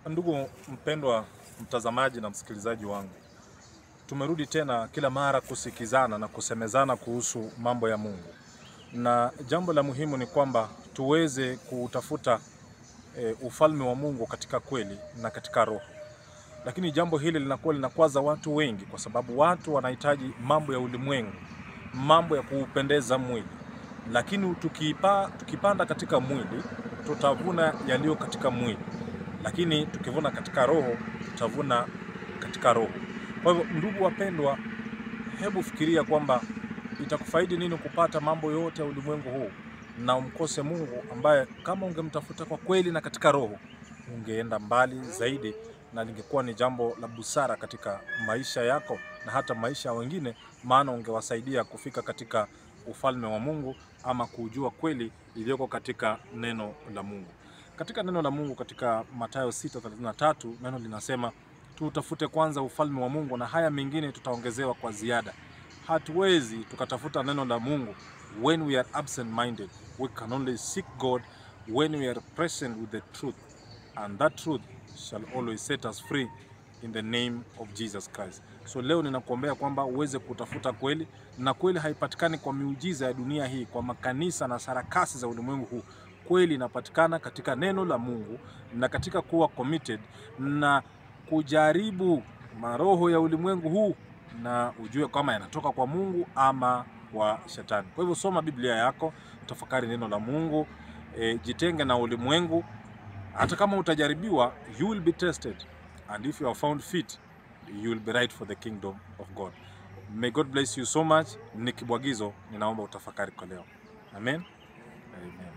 Ndugu mpendwa mtazamaji na msikilizaji wangu, tumerudi tena kila mara kusikizana na kusemezana kuhusu mambo ya Mungu. Na jambo la muhimu ni kwamba tuweze kutafuta ufalme wa Mungu katika kweli na katika roho. Lakini jambo hili linakwaza watu wengi kwa sababu watu wanahitaji mambo ya ulimwengu, mambo ya kuupendeza mwili. Lakini tukipanda katika mwili, tutavuna yaliyo katika mwili. Lakini tukivuna katika roho, tutavuna katika roho. Kwa hivyo ndugu wapendwa, hebu fikiria kwamba itakufaidi nini kupata mambo yote ya ulimwengu huu na umkose Mungu ambaye kama ungemtafuta kwa kweli na katika roho, ungeenda mbali zaidi na lingekuwa ni jambo la busara katika maisha yako na hata maisha ya wengine, maana ungewasaidia kufika katika ufalme wa Mungu ama kujua kweli iliyoko katika neno la Mungu. Katika neno la Mungu katika Mathayo 6:33 neno linasema tutafute kwanza ufalme wa Mungu na haya mengine tutaongezewa kwa ziada. Hatuwezi tukatafuta neno la Mungu when we are absent minded. We can only seek God when we are present with the truth, and that truth shall always set us free in the name of Jesus Christ. So leo ninakuombea kwamba uweze kutafuta kweli, na kweli haipatikani kwa miujiza ya dunia hii, kwa makanisa na sarakasi za ulimwengu huu. Kweli inapatikana katika neno la Mungu na katika kuwa committed na kujaribu maroho ya ulimwengu huu na ujue kama yanatoka kwa Mungu ama kwa shetani. Kwa hivyo soma Biblia yako, tafakari neno la Mungu, jitenge na ulimwengu. Hata kama utajaribiwa, you will be tested, and if you are found fit, you will be right for the kingdom of God. May God bless you so much. Nick Bwagizo, ninaomba utafakari kwa leo. Amen. Amen.